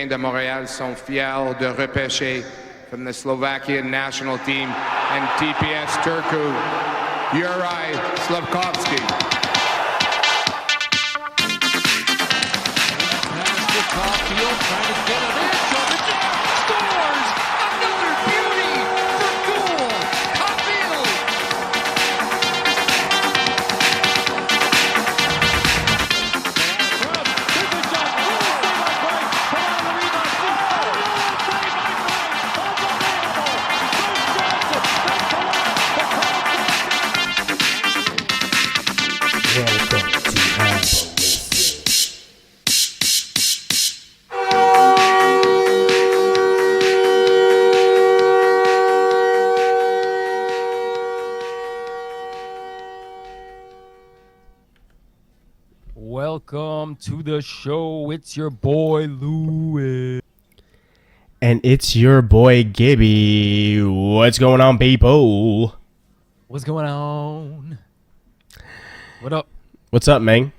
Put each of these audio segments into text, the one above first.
de Montréal sont fiers de repêcher from the Slovakian national team and TPS Turku, Juraj Slafkovsky. Caulfield trying to get it in. Scores! Another beauty for goal! Caulfield! Welcome to the show. It's your boy Lewis. And it's your boy Gibby. What's going on, people? What's going on? What up? What's up, man?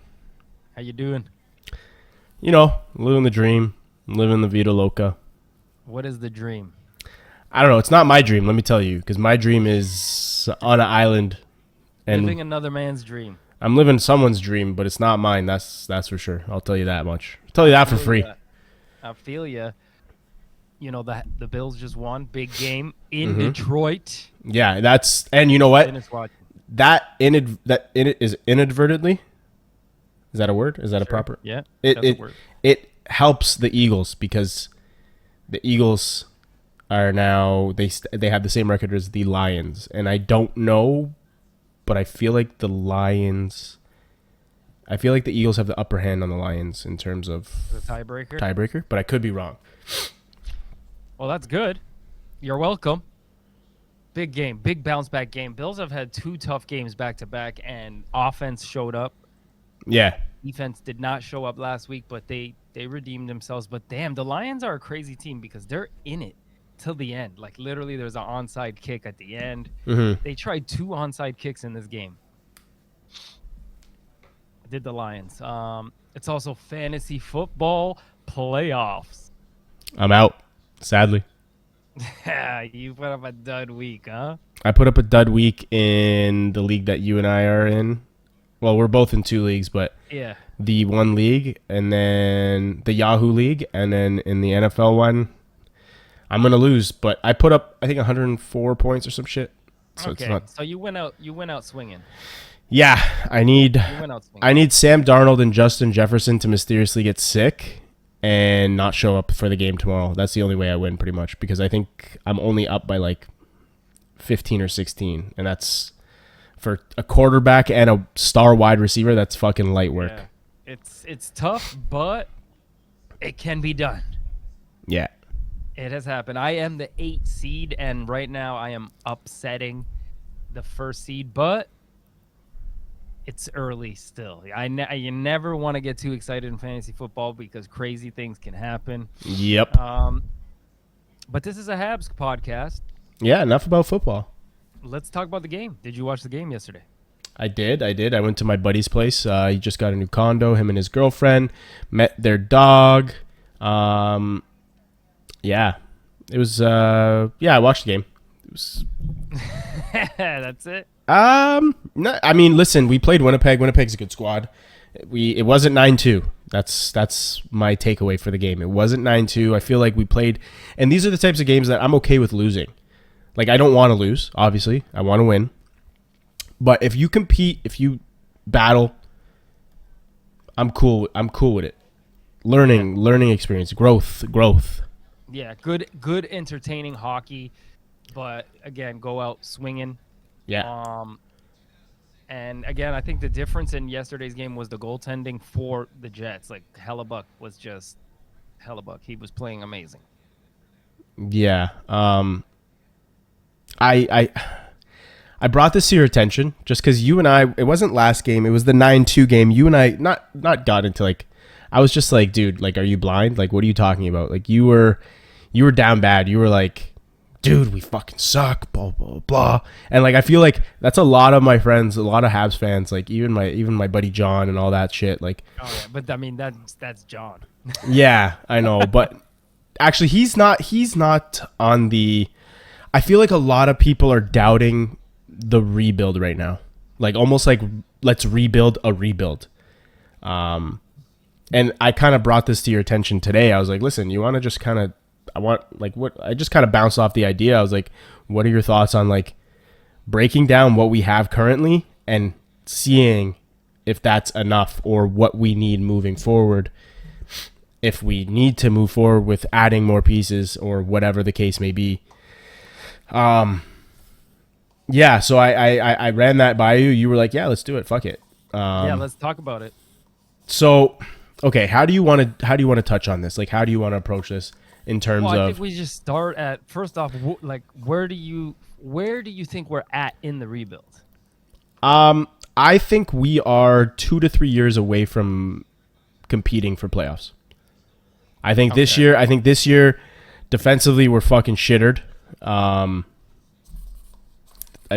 How you doing? You know, living the dream, living the Vida Loca. What is the dream? I don't know. It's not my dream, let me tell you, because my dream is on an island. And Living another man's dream. I'm living someone's dream, but it's not mine. That's for sure. I'll tell you that much. I'll tell you that for free. I feel ya. You know, the Bills just won. Big game in Detroit. Yeah, that's, and you know what? Finish watching. Is inadvertently. Is that a word? Is that a proper? Yeah, that's a word. It helps the Eagles because the Eagles are now they have the same record as the Lions, and I don't know, but I feel like the Eagles have the upper hand on the Lions in terms of The tiebreaker. tiebreaker, but I could be wrong. Well, that's good. You're welcome. Big game, big bounce back game. Bills have had two tough games back to back, and offense showed up. Yeah. Defense did not show up last week, but they redeemed themselves. But damn, the Lions are a crazy team because they're in it till the end. Like literally, there's an onside kick at the end. They tried two onside kicks in this game. Did the Lions? It's also fantasy football playoffs. I'm out, sadly. You put up a dud week, huh? I put up a dud week in the league that you and I are in. Well, we're both in two leagues, but Yeah. the one league and then the Yahoo League, and then in the NFL one, I'm gonna lose. But I put up, I think, 104 points or some shit. So Okay, it's not. so you went out swinging. Yeah, I need You went out swinging. I need Sam Darnold and Justin Jefferson to mysteriously get sick and not show up for the game tomorrow. That's the only way I win, pretty much, because I think I'm only up by like 15 or 16, and that's for a quarterback and a star wide receiver. That's fucking light work. Yeah. It's tough, but it can be done. Yeah. It has happened. I am the 8 seed, and right now I am upsetting the 1st seed, but it's early still. You never want to get too excited in fantasy football because crazy things can happen. Yep. But this is a Habs podcast. Yeah, enough about football. Let's talk about the game. Did you watch the game yesterday? I did. I went to my buddy's place. He just got a new condo, him and his girlfriend. Met their dog. Yeah. It was, I watched the game. It was... That's it? No, I mean, listen, we played Winnipeg. Winnipeg's a good squad. It wasn't 9-2. That's my takeaway for the game. It wasn't 9-2. I feel like we played, and these are the types of games that I'm okay with losing. Like, I don't want to lose, obviously. I want to win. But if you compete, if you battle, I'm cool with it. Learning experience, growth. Yeah, good entertaining hockey, but again, go out swinging. Yeah. And again, I think the difference in yesterday's game was the goaltending for the Jets. Like Hellebuck was just Hellebuck. He was playing amazing. Yeah. I brought this to your attention just because you and I, it wasn't last game, it was the 9-2 game. You and I not got into like, I was just like, dude, like, are you blind? Like, what are you talking about? Like, you were down bad. You were like, dude, we fucking suck, blah, blah, blah. And like, I feel like that's a lot of my friends, a lot of Habs fans, like even my buddy John and all that shit. Like, oh yeah, but I mean, that's John. Yeah, I know. But actually, he's not on the. I feel like a lot of people are doubting the rebuild right now, like almost like let's rebuild a rebuild. And I kind of brought this to your attention today. I was like, listen, you want to just kind of, I just kind of bounced off the idea. I was like, what are your thoughts on like breaking down what we have currently and seeing if that's enough or what we need moving forward, if we need to move forward with adding more pieces or whatever the case may be. Yeah, so I ran that by you. You were like, yeah, let's do it. Fuck it. Yeah, let's talk about it. So, okay, how do you want to touch on this? Like, how do you want to approach this in terms I of? think we just start at first off. Like, where do you think we're at in the rebuild? I think we are 2 to 3 years away from competing for playoffs. I think this year, defensively, we're fucking shittered. I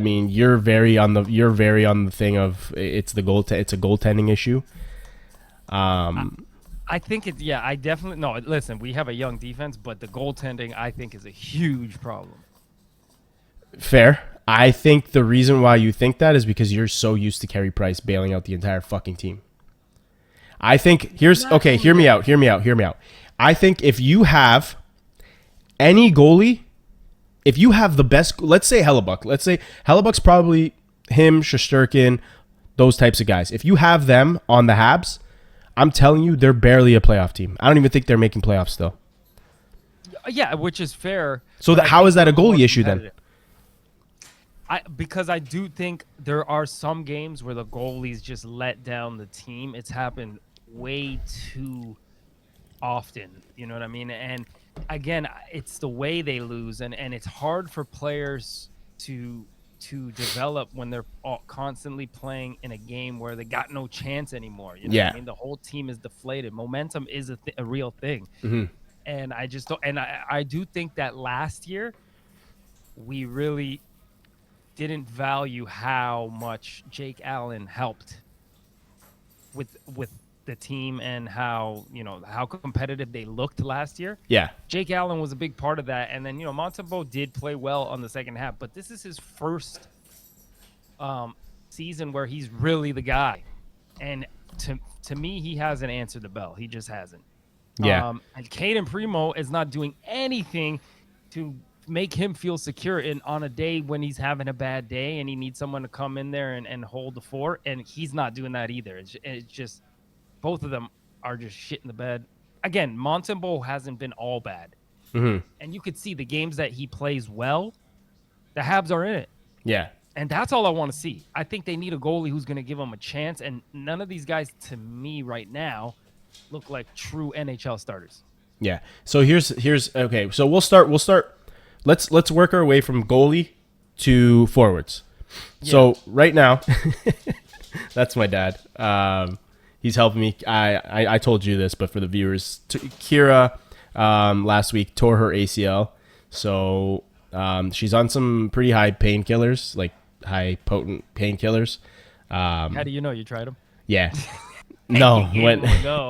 mean, you're very on the thing of it's a goaltending issue. I think it's I definitely no. Listen, we have a young defense, but the goaltending I think is a huge problem. Fair. I think the reason why you think that is because you're so used to Carey Price bailing out the entire fucking team. I think hear me out. I think if you have any goalie, if you have the best, let's say Hellebuck's probably him, Shesterkin, those types of guys. If you have them on the Habs, I'm telling you, they're barely a playoff team. I don't even think they're making playoffs still. Yeah, which is fair. So how is that a goalie issue then? Because I do think there are some games where the goalies just let down the team. It's happened way too often. You know what I mean? And again, it's the way they lose, and it's hard for players to develop when they're constantly playing in a game where they got no chance anymore. You know what I mean? The whole team is deflated. Momentum is a real thing. Mm-hmm. And I just don't, and I do think that last year we really didn't value how much Jake Allen helped with the team and how competitive they looked last year. Yeah. Jake Allen was a big part of that. And then, Montembeault did play well on the second half, but this is his first season where he's really the guy. And to me, he hasn't answered the bell. He just hasn't. Yeah. And Caden Primo is not doing anything to make him feel secure on a day when he's having a bad day and he needs someone to come in there and hold the fort. And he's not doing that either. It's just both of them are just shit in the bed. Again, Montembeault hasn't been all bad. Mm-hmm. And you could see the games that he plays well, the Habs are in it. Yeah. And that's all I want to see. I think they need a goalie who's going to give them a chance. And none of these guys, to me right now, look like true NHL starters. Yeah. So here's okay. So we'll start. Let's work our way from goalie to forwards. Yeah. So right now, that's my dad. He's helping me. I told you this, but for the viewers, Kira last week tore her ACL. So she's on some pretty high painkillers, like high potent painkillers. How do you know? You tried them? Yeah. No,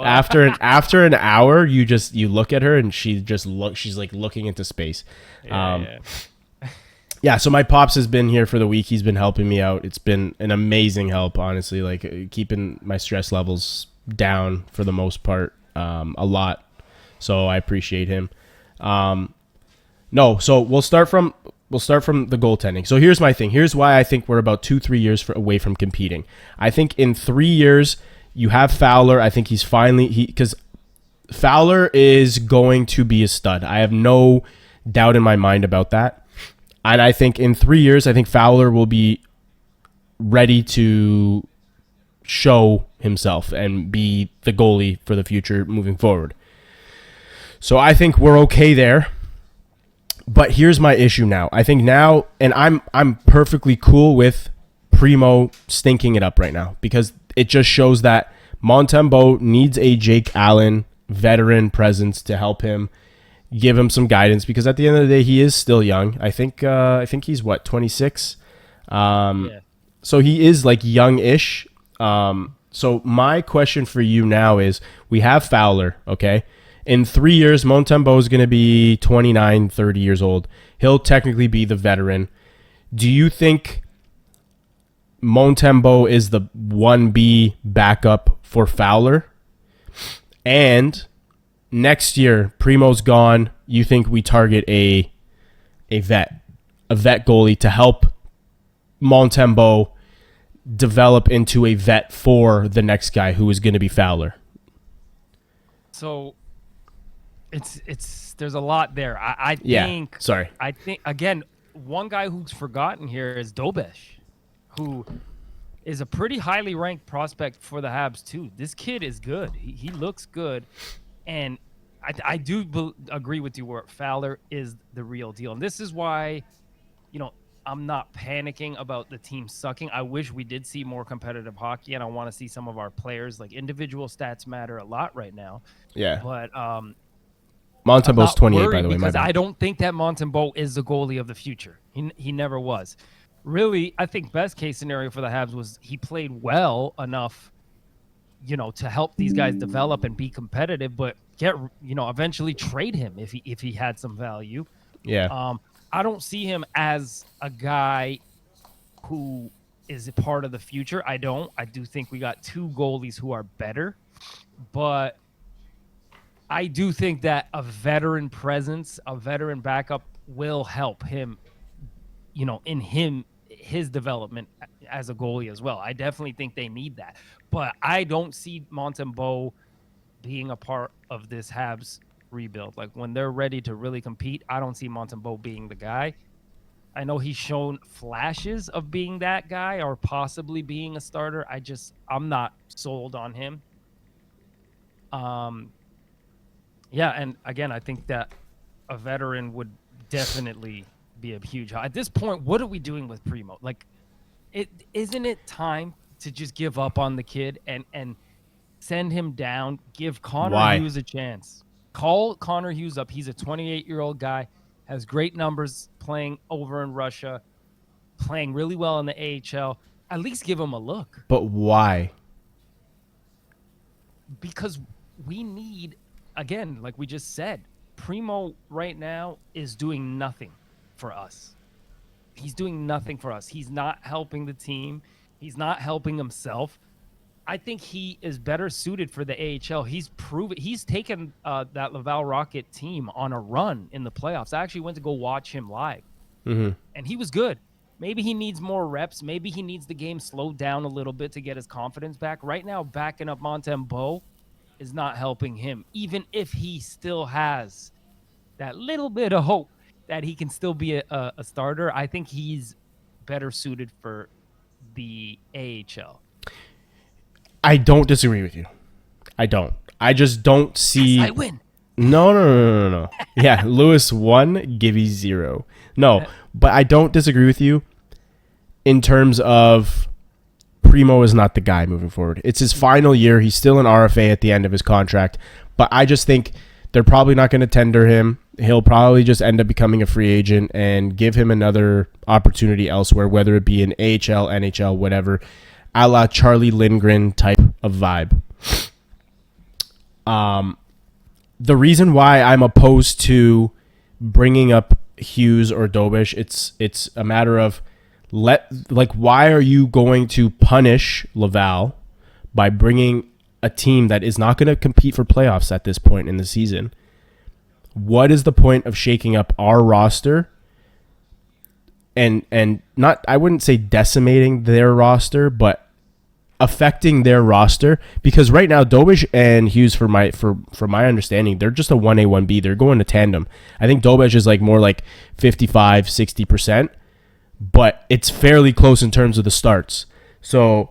after an hour, you look at her and she's like looking into space. Yeah. So my pops has been here for the week. He's been helping me out. It's been an amazing help, honestly. Like keeping my stress levels down for the most part, a lot. So I appreciate him. No, so we'll start from the goaltending. So here's my thing. Here's why I think we're about 2-3 years away from competing. I think in 3 years. You have Fowler. I think because Fowler is going to be a stud. I have no doubt in my mind about that. And I think in 3 years, I think Fowler will be ready to show himself and be the goalie for the future moving forward. So I think we're okay there. But here's my issue now. I think now, and I'm perfectly cool with Primo stinking it up right now because it just shows that Montembeault needs a Jake Allen veteran presence to help him, give him some guidance because at the end of the day, he is still young. I think he's 26. Yeah. So he is like young-ish. So my question for you now is, we have Fowler, okay? In 3 years, Montembeault is going to be 29, 30 years old. He'll technically be the veteran. Do you think Montembeault is the 1B backup for Fowler? And next year, Primo's gone. You think we target a vet goalie to help Montembeault develop into a vet for the next guy who is going to be Fowler? So there's a lot there. I think again, one guy who's forgotten here is Dobesh, who is a pretty highly ranked prospect for the Habs too. This kid is good. He looks good, and I do agree with you where Fowler is the real deal. And this is why, I'm not panicking about the team sucking. I wish we did see more competitive hockey, and I want to see some of our players, like individual stats matter a lot right now. Yeah. But Montembeault's 28, by the way. Because I don't think that Montembeault is the goalie of the future. He never was. Really, I think best case scenario for the Habs was he played well enough, to help these guys develop and be competitive, but eventually trade him if he had some value. Yeah. I don't see him as a guy who is a part of the future. I don't. I do think we got two goalies who are better, but I do think that a veteran presence, a veteran backup will help him, in his development as a goalie as well. I definitely think they need that. But I don't see Montembeault being a part of this Habs rebuild. Like when they're ready to really compete, I don't see Montembeault being the guy. I know he's shown flashes of being that guy or possibly being a starter. I'm not sold on him. Yeah, and again, I think that a veteran would definitely be a huge help. At this point, what are we doing with Primo? Like, isn't it time to just give up on the kid and send him down, give Connor Hughes a chance? Call Connor Hughes up. He's a 28-year-old guy, has great numbers playing over in Russia, playing really well in the AHL. At least give him a look. But why? Because we need, again, like we just said, Primo right now is doing nothing for us. He's doing nothing for us. He's not helping the team. He's not helping himself. I think he is better suited for the AHL. He's proven he's taken that Laval Rocket team on a run in the playoffs. I actually went to go watch him live, and he was good. Maybe he needs more reps. Maybe he needs the game slowed down a little bit to get his confidence back. Right now, backing up Montembeault is not helping him, even if he still has that little bit of hope that he can still be a starter. I think he's better suited for the AHL. I don't disagree with you. I don't. I just don't see. Yes, I win. No. Yeah, Lewis 1, Gibby 0. No, but I don't disagree with you in terms of Primo is not the guy moving forward. It's his final year. He's still an RFA at the end of his contract. But I just think they're probably not going to tender him. He'll probably just end up becoming a free agent and give him another opportunity elsewhere, whether it be an AHL, NHL, whatever, a la Charlie Lindgren type of vibe. The reason why I'm opposed to bringing up Hughes or Dobish, it's a matter of why are you going to punish Laval by bringing a team that is not going to compete for playoffs at this point in the season? What is the point of shaking up our roster and not, I wouldn't say decimating their roster, but affecting their roster? Because right now Dobish and Hughes, from my understanding, they're just a 1A 1B. They're going to tandem. I think Dobish is more like 55-60%, but it's fairly close in terms of the starts. So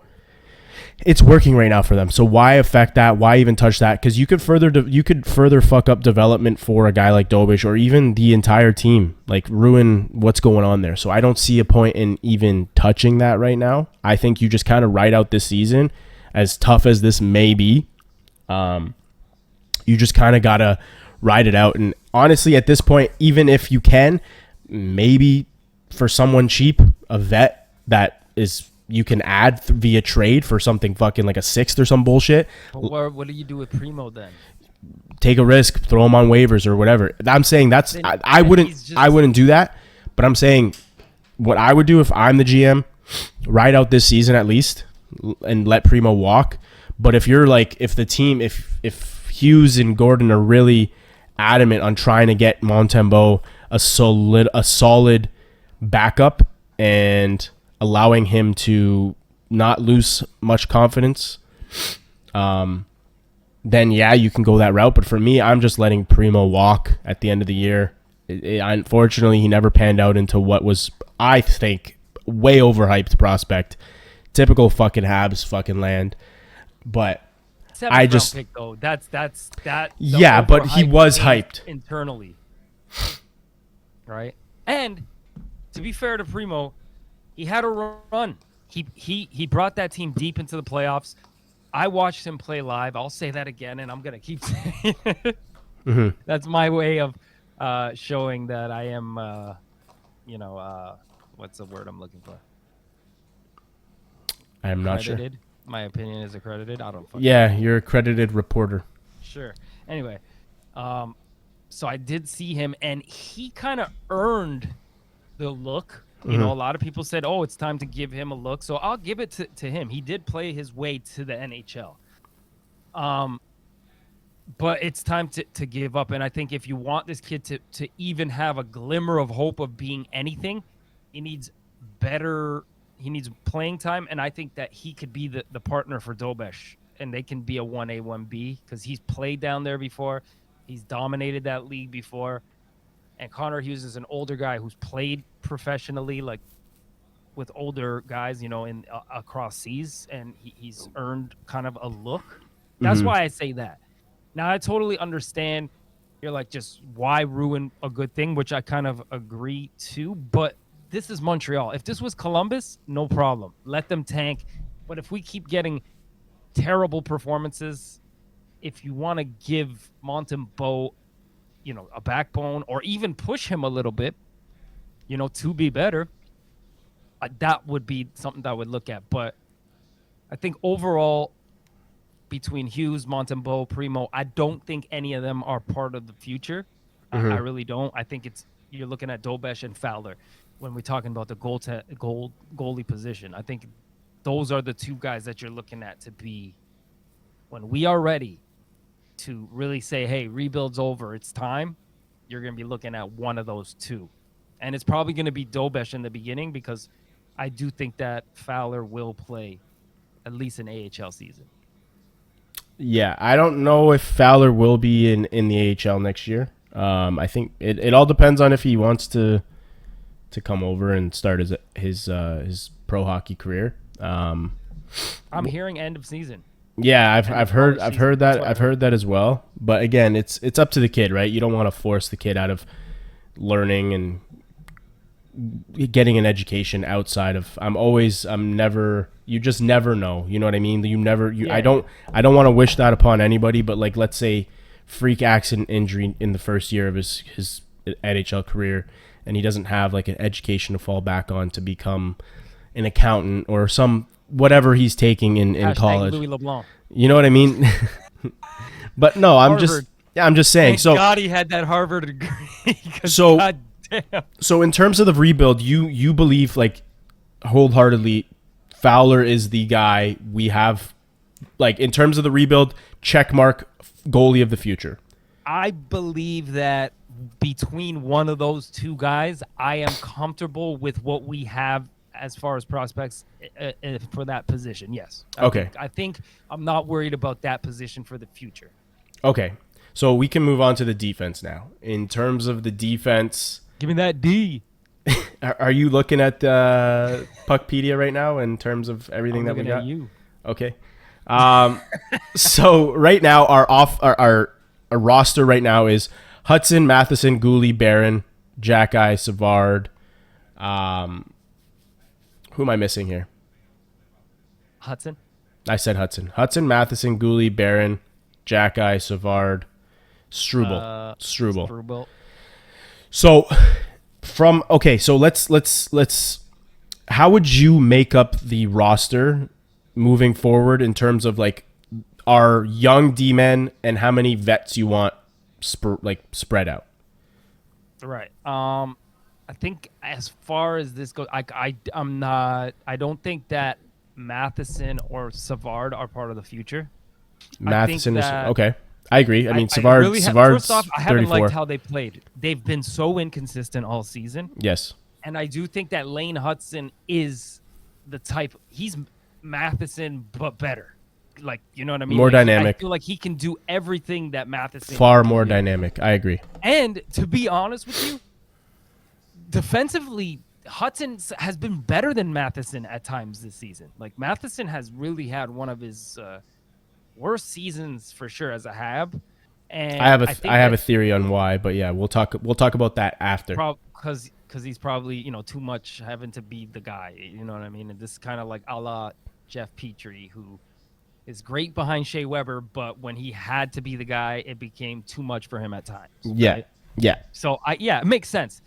it's working right now for them. So why affect that? Why even touch that? Because you could further fuck up development for a guy like Dobish or even the entire team, ruin what's going on there. So I don't see a point in even touching that right now. I think you just kind of ride out this season, as tough as this may be. You just kind of gotta ride it out. And honestly, at this point, even if you can, maybe for someone cheap, a vet that is you can add via trade for something fucking like a sixth or some bullshit. But what do you do with Primo then? take a risk, throw him on waivers or whatever. I'm saying that's I wouldn't do that, but I'm saying what I would do if I'm the GM, ride out this season at least and let Primo walk. But if you're like, if the team, if Hughes and Gordon are really adamant on trying to get Montembeault a solid backup and allowing him to not lose much confidence, then yeah, you can go that route. But for me, I'm just letting Primo walk at the end of the year. Unfortunately, he never panned out into what was, I think, way overhyped prospect. Typical fucking Habs fucking land. But I just pick, though. That's that. Yeah, but he was hyped internally, right? And to be fair to Primo, he had a run. He brought that team deep into the playoffs. I watched him play live. I'll say that again, and I'm gonna keep saying it. Mm-hmm. That's my way of showing that I am, what's the word I'm looking for? I am not sure. My opinion is accredited. I don't. Yeah, you're a credited reporter. Sure. Anyway, so I did see him, and he kind of earned the look. You know, a lot of people said, "Oh, it's time to give him a look." So I'll give it to him. He did play his way to the NHL. But it's time to give up. And I think if you want this kid to even have a glimmer of hope of being anything, he needs playing time. And I think that he could be the partner for Dobesh, and they can be a 1A, 1B because he's played down there before. He's dominated that league before. And Connor Hughes is an older guy who's played professionally, like with older guys, in across seas, and he's earned kind of a look. That's why I say that. Now, I totally understand. You're like, just why ruin a good thing, which I kind of agree to. But this is Montreal. If this was Columbus, no problem. Let them tank. But if we keep getting terrible performances, if you want to give Montembeault, a backbone, or even push him a little bit, to be better, that would be something that I would look at. But I think overall, between Hughes, Montembeault, Primo, I don't think any of them are part of the future. I really don't. I think you're looking at Dobesh and Fowler when we're talking about the goalie position. I think those are the two guys that you're looking at to be, when we are ready to really say, hey, rebuild's over, it's time, you're going to be looking at one of those two. And it's probably going to be Dobesh in the beginning, because I do think that Fowler will play at least an AHL season. Yeah, I don't know if Fowler will be in the AHL next year. I think it all depends on if he wants to come over and start his pro hockey career. I'm hearing end of season. Yeah, I've heard that as well. But again, it's up to the kid, right? You don't want to force the kid out of learning and getting an education outside of. You just never know. You know what I mean? I don't want to wish that upon anybody. But like, let's say freak accident injury in the first year of his NHL career, and he doesn't have like an education to fall back on to become an accountant or some whatever he's taking in college. Louis LeBlanc. You know what I mean? But no, I'm just saying. Thank God he had that Harvard degree. So, God damn. So in terms of the rebuild, you believe like wholeheartedly Fowler is the guy we have, like in terms of the rebuild, check mark goalie of the future. I believe that between one of those two guys, I am comfortable with what we have as far as prospects for that position. Yes. I think I'm not worried about that position for the future. Okay. So we can move on to the defense now. In terms of the defense, give me that D. Are you looking at Puckpedia right now in terms of everything that we got? At you. Okay. So right now our roster right now is Hudson, Matheson, Gooley, Barron, Jack-Eye, Savard. Who am I missing here? Hudson. I said Hudson. Hudson, Matheson, Gooley, Barron, Jack-Eye, Savard, Struble. Struble. So so let's how would you make up the roster moving forward in terms of like are young D-men and how many vets you want spread out. Right. I think as far as this goes, I'm not. I don't think that Matheson or Savard are part of the future. Matheson is that- okay. I agree. I mean, Savard's first off, I haven't 34. liked how they played. They've been so inconsistent all season. Yes. And I do think that Lane Hudson is the type. He's Matheson, but better. Like, you know what I mean? More Like, dynamic. I feel like he can do everything that Matheson. Far can more do. dynamic. I agree. And to be honest with you, defensively, Hudson has been better than Matheson at times this season. Like, Matheson has really had one of his worst seasons for sure as a Hab. And I have a theory on why, but yeah, we'll talk about that after. Because he's probably too much having to be the guy. You know what I mean? And this is kind of like a la Jeff Petrie, who is great behind Shea Weber, but when he had to be the guy, it became too much for him at times. Yeah. Right? Yeah. So it makes sense.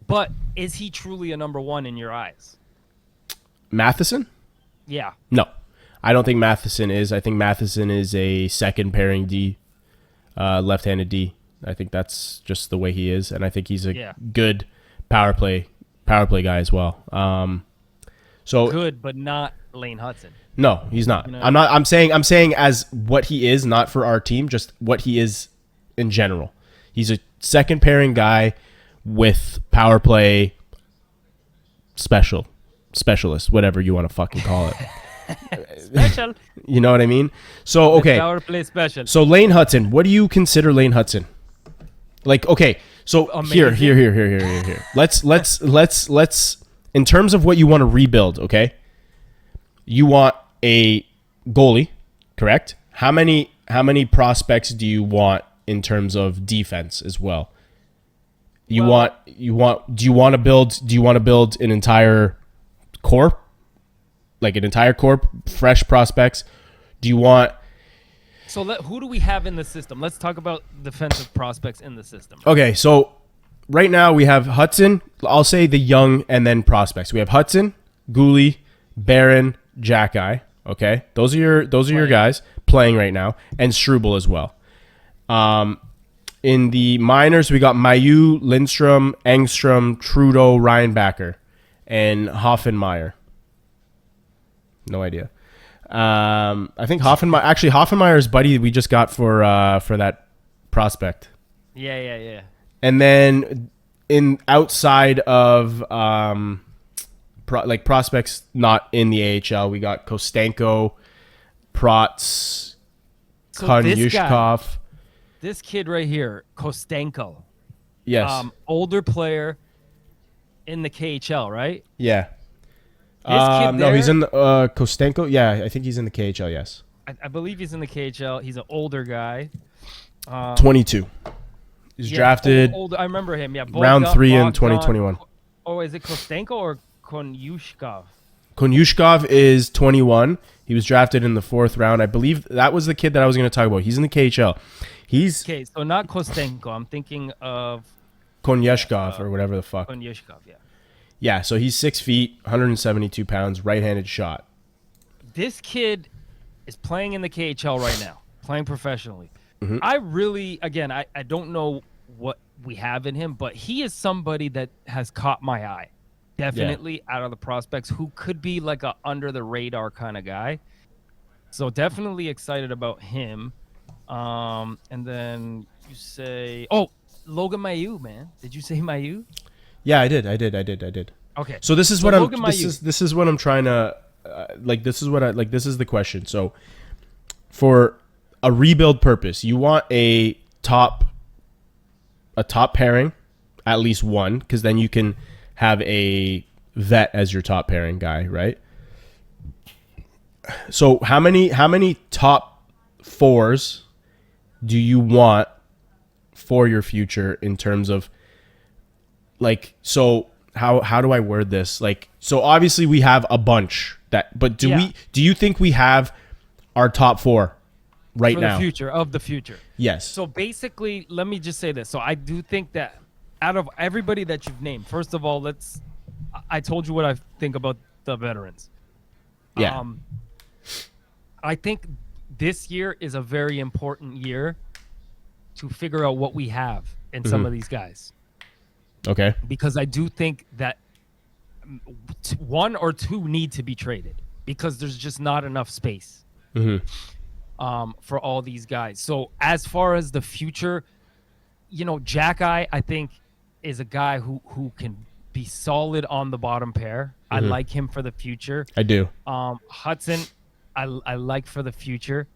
But is he truly a number one in your eyes? Matheson? Yeah. No. I don't think Matheson is. I think Matheson is a second pairing D, left-handed D. I think that's just the way he is, and I think he's a good power play guy as well. So good, but not Lane Hudson. No, he's not. You know? I'm saying as what he is, not for our team, just what he is in general. He's a second pairing guy with power play specialist, whatever you want to fucking call it. Special. You know what I mean? So okay. Power play special. So Lane Hudson, what do you consider Lane Hudson? Like, okay, so Amazing. here. Let's in terms of what you want to rebuild, okay? You want a goalie, correct? How many prospects do you want in terms of defense as well? Do you want to build an entire corp? Like an entire corp, fresh prospects? Do you want So who do we have in the system? Let's talk about defensive prospects in the system. Okay, so right now we have Hudson. I'll say the young and then prospects. We have Hudson, Gooley, Barron, Jackeye. Okay, those are your guys playing right now, and Struble as well. In the minors, we got Mayu, Lindstrom, Engstrom, Trudeau, Reinbacher, and Hoffenmeyer. No idea. I think Hoffenmeyer's buddy we just got for that prospect. Yeah. And then in outside of prospects not in the AHL, we got Kostenko, Protz, Konyushkov. This kid right here, Kostenko. Yes. Older player in the KHL, right? Yeah. This kid no, there- he's in the Kostenko. Yeah, I think he's in the KHL. Yes. I believe he's in the KHL. He's an older guy. 22. He's drafted Older. I remember him. Yeah. round 3 in Bogdan- 2021. Oh, is it Kostenko or Konyushkov? Konyushkov is 21. He was drafted in the 4th round. I believe that was the kid that I was going to talk about. He's in the KHL. He's Okay, so not Kostenko. I'm thinking of Konyushkov or whatever the fuck. Konyushkov. Yeah. Yeah, so he's 6 feet, 172 pounds, right-handed shot. This kid is playing in the KHL right now, playing professionally. Mm-hmm. I really, again, I don't know what we have in him, but he is somebody that has caught my eye. Definitely out of the prospects who could be like a under the radar kind of guy. So definitely excited about him. And then you say, Logan Mailloux, man. Did you say Mailloux? Yeah, I did. Okay. So this is So what Logan Mailloux. this is what I'm trying to this is the question. So for a rebuild purpose, you want a top pairing, at least one, because then you can have a vet as your top pairing guy, right? So how many top fours do you want for your future in terms of how do I word this? So obviously we have a bunch but do you think we have our top 4 right For now? the future of the future. Yes. So basically, let me just say this. So I do think that out of everybody that you've named, first of all, I told you what I think about the veterans. Yeah. I think this year is a very important year to figure out what we have in some of these guys. Okay. Because I do think that one or two need to be traded because there's just not enough space for all these guys. So as far as the future, Jack I think is a guy who can be solid on the bottom pair. I like him for the future. I do. Hudson, I like for the future.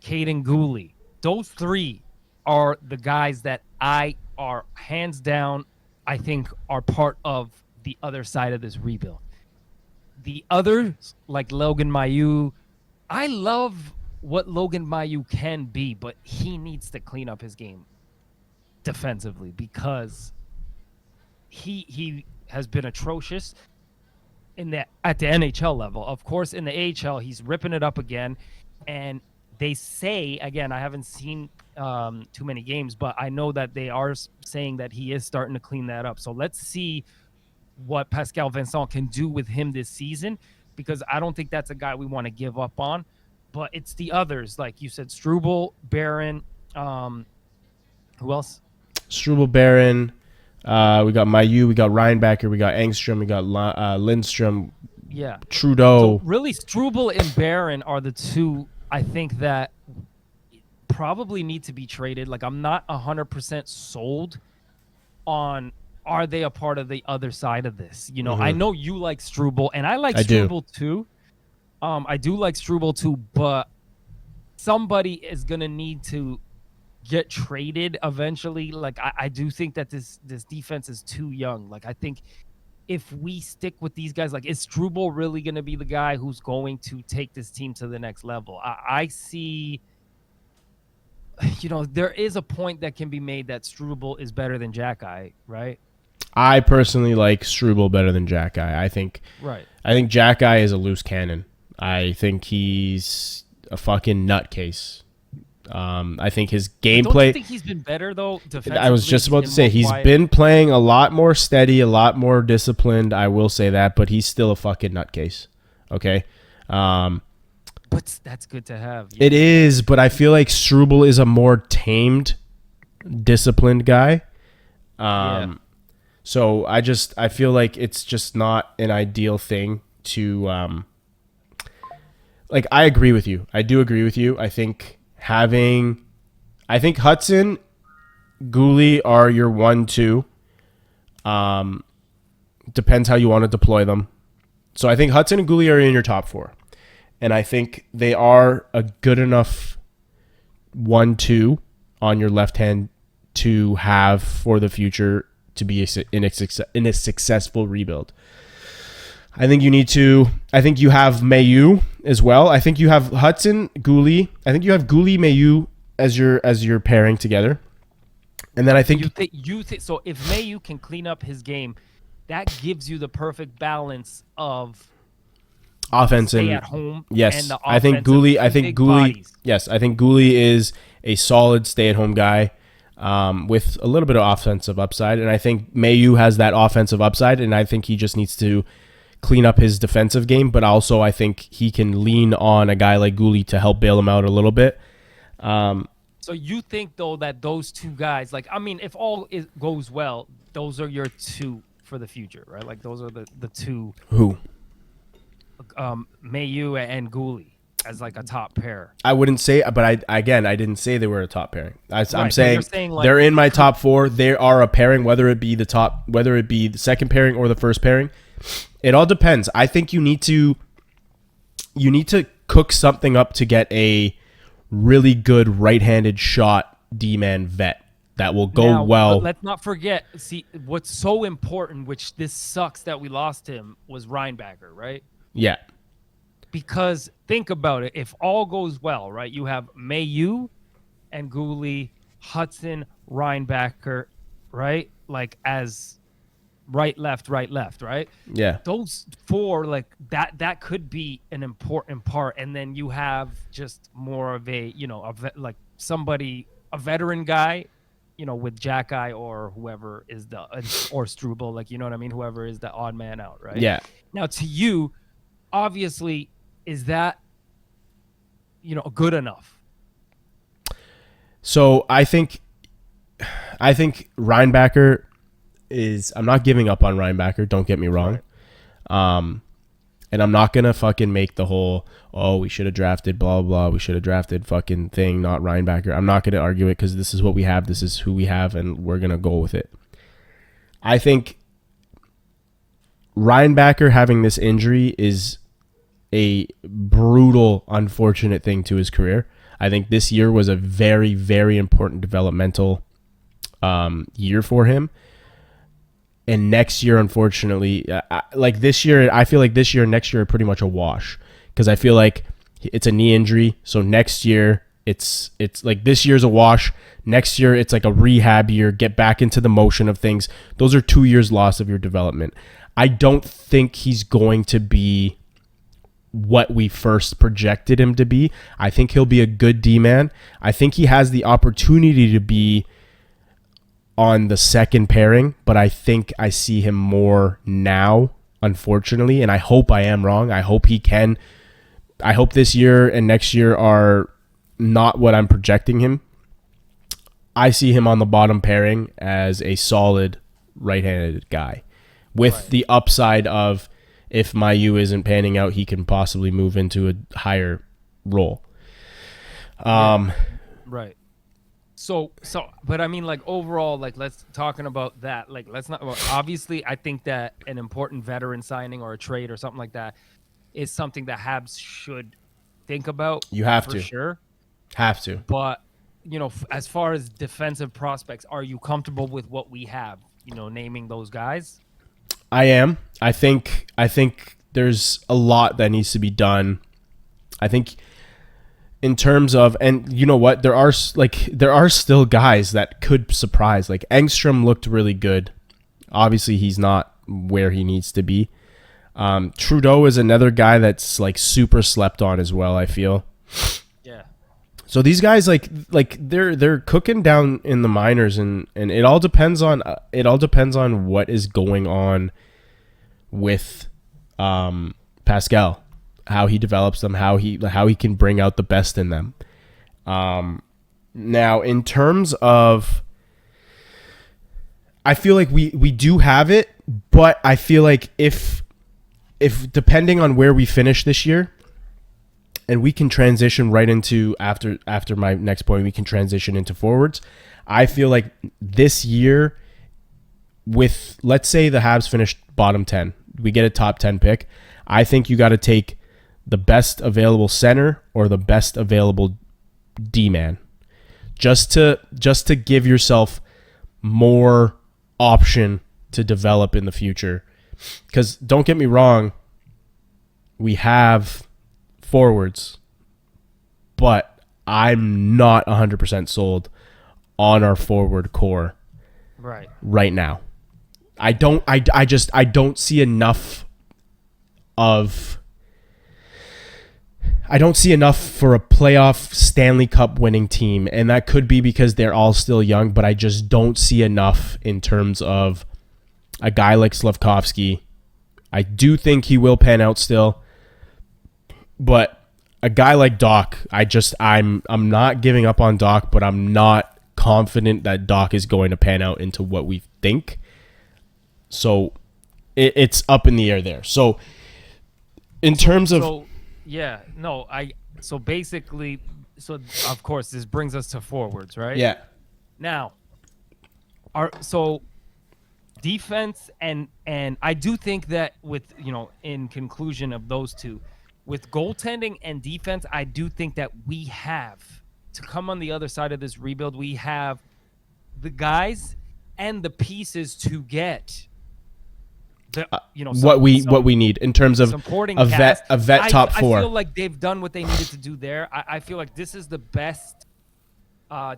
Caden Gooley. Those three are the guys that I are hands down, I think, are part of the other side of this rebuild. The others, like Logan Mailloux, I love what Logan Mailloux can be, but he needs to clean up his game defensively because he has been atrocious at the NHL level. Of course, in the AHL, he's ripping it up again. And they say, again, I haven't seen too many games, but I know that they are saying that he is starting to clean that up. So let's see what Pascal Vincent can do with him this season, because I don't think that's a guy we want to give up on. But it's the others, like you said, Struble, Barron, who else? Struble, Barron. We got Mailloux, we got Reinbacher, we got Engstrom, we got Lindstrom, Yeah. Trudeau. So really, Struble and Barron are the two I think that probably need to be traded. Like, I'm not 100% sold on are they a part of the other side of this. I know you like Struble, and I like Struble too. I do like Struble too, but somebody is going to need to get traded eventually. Like, I do think that this defense is too young. Like, I think if we stick with these guys, like, is Struble really going to be the guy who's going to take this team to the next level? I see, there is a point that can be made that Struble is better than Jack-Eye, right? I personally like Struble better than Jack-Eye. I think Jack-Eye is a loose cannon. I think he's a fucking nutcase. I think his gameplay. Don't you think he's been better though? Defensively? I was just about to say he's been playing a lot more steady, a lot more disciplined. I will say that, but he's still a fucking nutcase. Okay, but that's good to have. It is, but I feel like Struble is a more tamed, disciplined guy. So I feel like it's just not an ideal thing to. Like, I agree with you. I do agree with you. I think Hudson, Gooley are your 1-2. Depends how you want to deploy them. So I think Hudson and Gooley are in your top 4. And I think they are a good enough 1-2 on your left hand to have for the future to be in a successful rebuild. I think you have Mailloux as well. I think you have Hudson, Gooley. I think you have Gooley, Mailloux as your pairing together. And then I think you think so. If Mailloux can clean up his game, that gives you the perfect balance of offense stay and at home. Yes, and the I think Gooley. Yes, I think Gooley is a solid stay-at-home guy with a little bit of offensive upside, and I think Mailloux has that offensive upside, and I think he just needs to clean up his defensive game, but also I think he can lean on a guy like Gooley to help bail him out a little bit. So you think, though, that those two guys, like, I mean, if all goes well, those are your two for the future, right? Like, those are the two. Who? Mailloux and Gooley as like a top pair. I wouldn't say, but I didn't say they were a top pairing. I'm saying like, they're in my top 4. They are a pairing, whether it be the second pairing or the first pairing. It all depends. I think you need to cook something up to get a really good right-handed shot D-man vet that will go well. But let's not forget, see, what's so important, which this sucks that we lost him, was Reinbacher, right? Yeah. Because think about it. If all goes well, right, you have Mailloux and Gooley, Hudson, Reinbacher, right? Like, as right, left, right? Yeah. Those 4, like, that could be an important part. And then you have just more of a, a veteran guy, with Jack-Eye or whoever is or Struble, like, you know what I mean? Whoever is the odd man out, right? Yeah. Now, to you, obviously, is that good enough? So I think Reinbacher is. I'm not giving up on Reinbacher. Don't get me wrong. And I'm not gonna fucking make the whole we should have drafted blah blah. We should have drafted fucking thing, not Reinbacher. I'm not gonna argue it because this is what we have. This is who we have, and we're gonna go with it. I think Reinbacher having this injury is a brutal, unfortunate thing to his career. I think this year was a very, very important developmental year for him. And next year, unfortunately, this year, I feel like this year and next year are pretty much a wash. Because I feel like it's a knee injury. So next year, it's like this year's a wash. Next year, it's like a rehab year. Get back into the motion of things. Those are 2 years loss of your development. I don't think he's going to be what we first projected him to be. I think he'll be a good D-man. I think he has the opportunity to be on the second pairing, but I think I see him more now, unfortunately, and I hope I am wrong. I hope he can. I hope this year and next year are not what I'm projecting him. I see him on the bottom pairing as a solid right-handed guy with the upside of if Mayu isn't panning out, he can possibly move into a higher role. Right. So, but I mean, like overall, like let's talking about that. Like, let's not. Well, obviously, I think that an important veteran signing or a trade or something like that is something that Habs should think about. You have for to, sure. Have to. But as far as defensive prospects, are you comfortable with what we have? Naming those guys. I am. I think there's a lot that needs to be done. I think in terms of, and you know what, there are still guys that could surprise. Like Engstrom looked really good. Obviously, he's not where he needs to be. Trudeau is another guy that's like super slept on as well, I feel. Yeah. So these guys like they're cooking down in the minors, and it all depends on what is going on with Pascal, how he develops them, how he can bring out the best in them. Now in terms of, I feel like we do have it, but I feel like if depending on where we finish this year, and we can transition right into after my next point, we can transition into forwards. I feel like this year, with let's say the Habs finish bottom 10, we get a top 10 pick. I think you got to take the best available center or the best available D-man, just to give yourself more option to develop in the future. Because don't get me wrong, we have forwards, but I'm not 100% sold on our forward core right now. I don't see enough for a playoff Stanley Cup winning team, and that could be because they're all still young, but I just don't see enough in terms of a guy like Slafkovsky. I do think he will pan out still, but a guy like Doc, I'm not giving up on Doc, but I'm not confident that Doc is going to pan out into what we think. So it's up in the air there. So in terms of basically, of course this brings us to forwards, right? Yeah. Now, defense and I do think that with in conclusion of those two, with goaltending and defense, I do think that we have to come on the other side of this rebuild. We have the guys and the pieces to get what we need in terms of a vet top four. I feel like they've done what they needed to do there. I feel like this is the best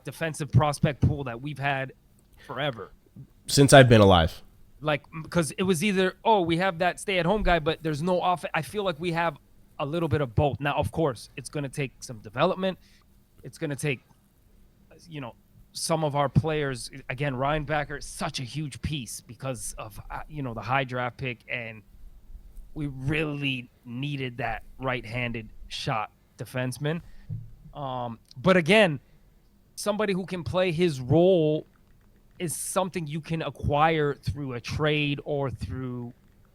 defensive prospect pool that we've had forever since I've been alive. Like, because it was either we have that stay-at-home guy, but there's no off. I feel like we have a little bit of both. Now, of course, it's going to take some development. It's going to take, some of our players. Again, Reinbacher is such a huge piece because of, the high draft pick, and we really needed that right-handed shot defenseman. But again, somebody who can play his role is something you can acquire through a trade or through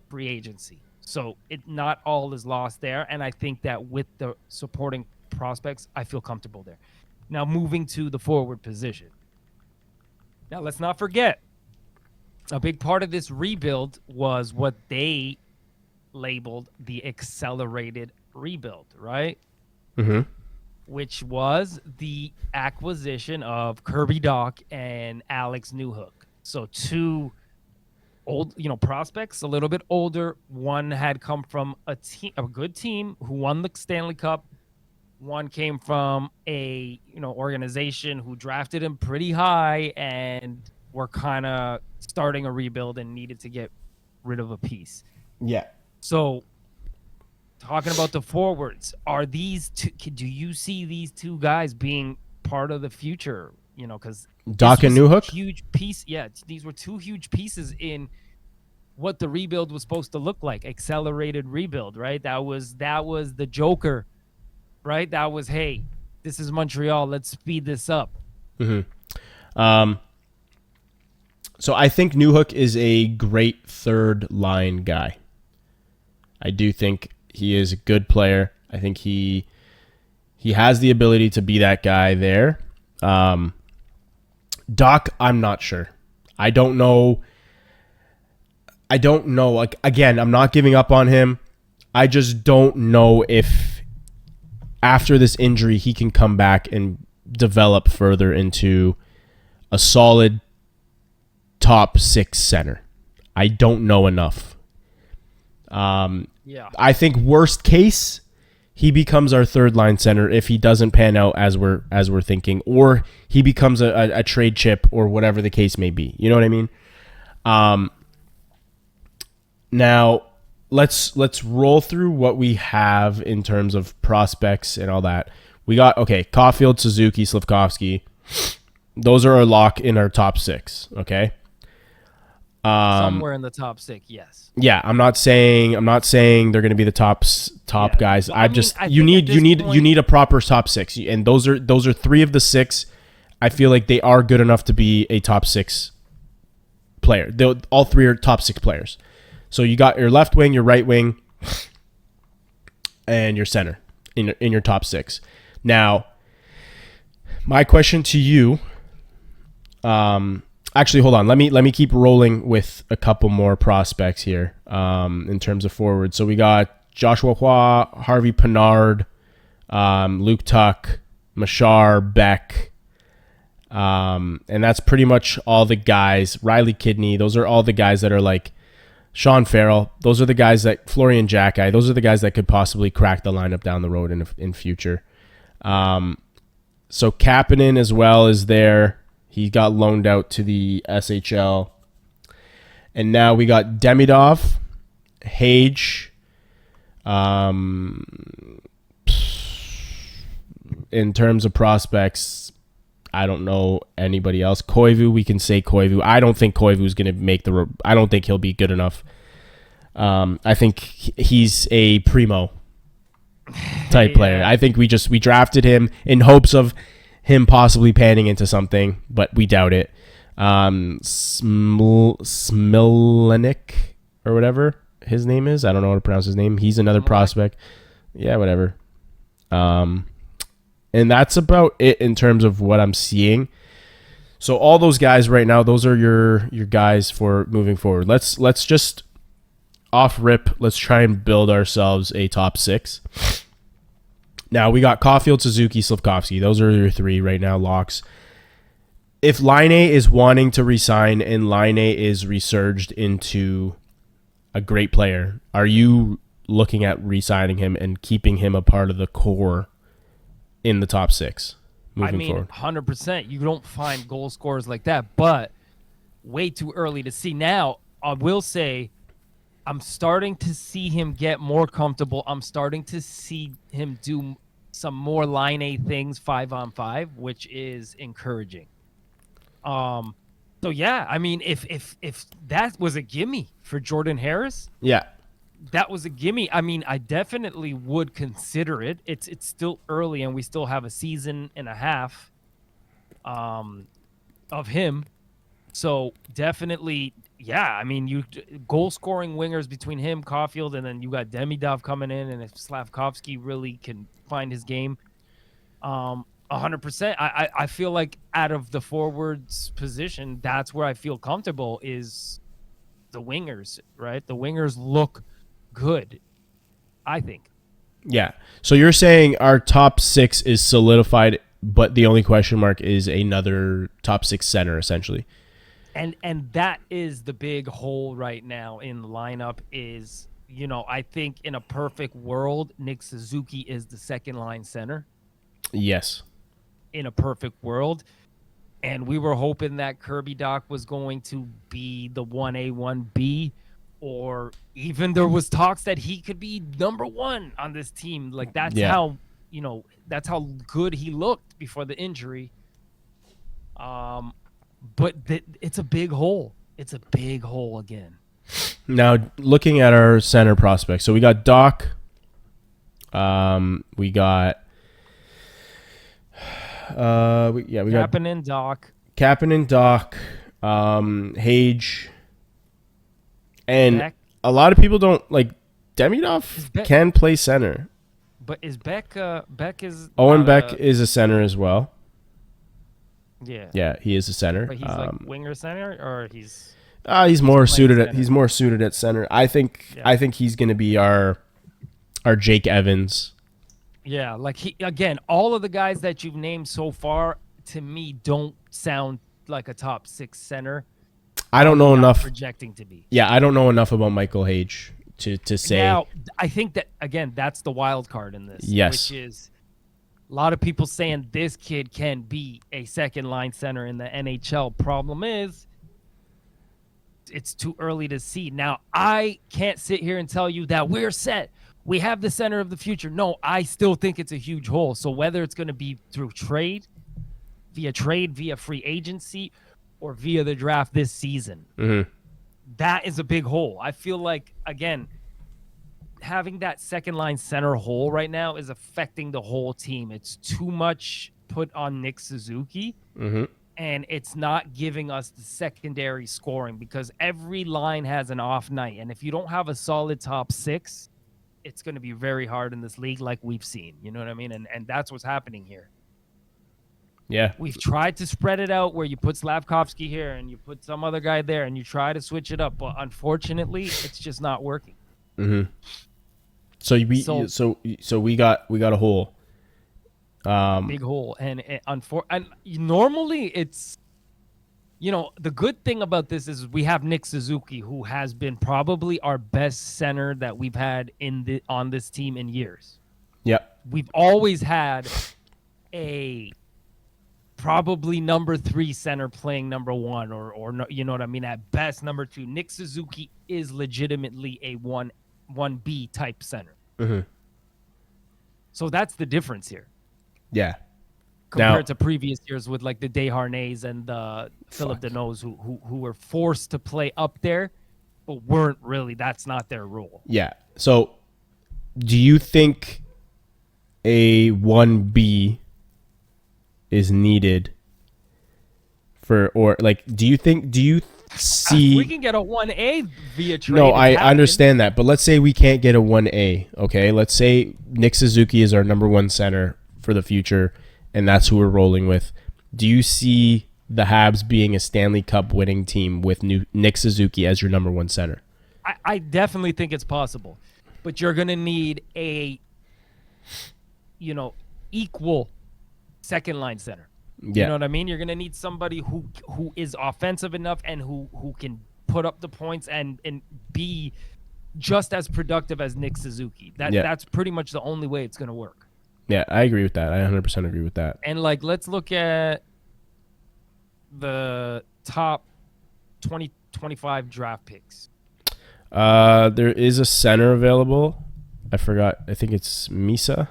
free agency. So not all is lost there. And I think that with the supporting prospects, I feel comfortable there. Now moving to the forward position. Now let's not forget, a big part of this rebuild was what they labeled the accelerated rebuild, right? Mm-hmm. Which was the acquisition of Kirby Doc and Alex Newhook. So two old, prospects, a little bit older. One had come from a good team who won the Stanley Cup. One came from a, organization who drafted him pretty high and were kind of starting a rebuild and needed to get rid of a piece. Yeah. So talking about the forwards, are these two, do you see these two guys being part of the future? Because Doc and Newhook? Huge piece. Yeah, these were two huge pieces in what the rebuild was supposed to look like. Accelerated rebuild, right? That was the Joker, right? That was, hey, this is Montreal. Let's speed this up. Mm-hmm. So I think Newhook is a great third line guy. I do think he is a good player. I think he has the ability to be that guy there. Doc, I'm not sure. I don't know. Like, again, I'm not giving up on him. I just don't know if after this injury he can come back and develop further into a solid top 6 center. I don't know enough. Yeah. I think worst case, he becomes our third line center if he doesn't pan out as we're thinking, or he becomes a trade chip or whatever the case may be. You know what I mean? Now let's roll through what we have in terms of prospects and all that. We got Caulfield, Suzuki, Slafkovsky. Those are our lock in our top 6. Okay. Somewhere in the top 6, yes. Yeah, I'm not saying they're going to be the top guys. Well, You need a proper top 6, and those are 3 of the 6. I feel like they are good enough to be a top 6 player. All 3 are top 6 players. So you got your left wing, your right wing, and your center in your top 6. Now, my question to you. Actually, hold on. Let me keep rolling with a couple more prospects here in terms of forward. So we got Joshua Hua, Harvey Pinard, Luke Tuck, Machar, Beck, and that's pretty much all the guys. Riley Kidney. Those are all the guys that are like Sean Farrell. Those are the guys that Florian Jacki. Those are the guys that could possibly crack the lineup down the road in future. So Kapanen as well is there. He got loaned out to the SHL. And now we got Demidov, Hage. In terms of prospects, I don't know anybody else. Koivu, we can say Koivu. I don't think Koivu is going to make I don't think he'll be good enough. I think he's a primo type player. I think we drafted him in hopes of him possibly panning into something, but we doubt it. Smilenic or whatever his name is. I don't know how to pronounce his name. He's another prospect. Yeah, whatever. And that's about it in terms of what I'm seeing. So all those guys right now, those are your guys for moving forward. Let's just off rip. Let's try and build ourselves a top 6. Now, we got Caulfield, Suzuki, Slafkovsky. Those are your 3 right now, locks. If Line A is wanting to resign and Line A is resurged into a great player, are you looking at resigning him and keeping him a part of the core in the top 6 moving forward? 100%. You don't find goal scorers like that, but way too early to see. Now, I will say I'm starting to see him get more comfortable. I'm starting to see him do some more Line A things 5-on-5, which is encouraging. So yeah, I mean, if that was a gimme for Jordan Harris, yeah, that was a gimme. I mean, I definitely would consider it. It's still early, and we still have a season and a half of him. So definitely, yeah. I mean, you goal scoring wingers between him, Caulfield, and then you got Demidov coming in, and if Slavkovsky really can find his game, 100%. I feel like out of the forwards position, that's where I feel comfortable is the wingers, right? The wingers look good, I think. Yeah. So you're saying our top 6 is solidified, but the only question mark is another top 6 center, essentially. And that is the big hole right now in the lineup is, I think in a perfect world, Nick Suzuki is the second line center. Yes. In a perfect world. And we were hoping that Kirby Doc was going to be the 1A, 1B, or even there was talks that he could be number 1 on this team. Like that's how, that's how good he looked before the injury. But it's a big hole. It's a big hole again. Now, looking at our center prospects. So we got Doc. We got we got Kapanen, Doc, Hage, and Beck. A lot of people don't like Demidov can play center. But is Beck is Owen Beck is a center as well. Yeah, he is a center. But he's like winger center, or he's more suited at he's more suited at center. I think he's going to be our Jake Evans. Yeah, like all of the guys that you've named so far to me don't sound like a top 6 center. I don't know enough projecting to be. Yeah, I don't know enough about Michael Hage to say. Now, I think that again that's the wild card in this, yes. Which is a lot of people saying this kid can be a second line center in the NHL. Problem is, it's too early to see. Now, I can't sit here and tell you that we're set. We have the center of the future. No, I still think it's a huge hole. So whether it's going to be through via free agency, or via the draft this season, that is a big hole. I feel like, again, having that second line center hole right now is affecting the whole team. It's too much put on Nick Suzuki, and it's not giving us the secondary scoring because every line has an off night. And if you don't have a solid top 6, it's going to be very hard in this league like we've seen. You know what I mean? And that's what's happening here. Yeah. We've tried to spread it out where you put Slavkovsky here and you put some other guy there and you try to switch it up. But unfortunately, it's just not working. So we got a hole. Big hole. And normally it's, the good thing about this is we have Nick Suzuki, who has been probably our best center that we've had on this team in years. Yep. We've always had a probably number 3 center playing number 1 or you know what I mean, at best number 2. Nick Suzuki is legitimately a 1B type center. So that's the difference here. Yeah. Compared to previous years with like the Desharnais and the Philip Deneaus who were forced to play up there but weren't really, that's not their role. Yeah. So do you think a 1B is needed do you see we can get a 1A via trade? No, I understand that, but let's say we can't get a 1A, okay? Let's say Nick Suzuki is our number 1 center for the future and that's who we're rolling with. Do you see the Habs being a Stanley Cup winning team with Nick Suzuki as your number 1 center? I definitely think it's possible, but you're going to need a equal second line center. Yeah. You know what I mean? You're going to need somebody who is offensive enough and who can put up the points and be just as productive as Nick Suzuki. That's pretty much the only way it's going to work. Yeah, I agree with that. I 100% agree with that. And let's look at the top 2025 draft picks. There is a center available. I forgot. I think it's Misa,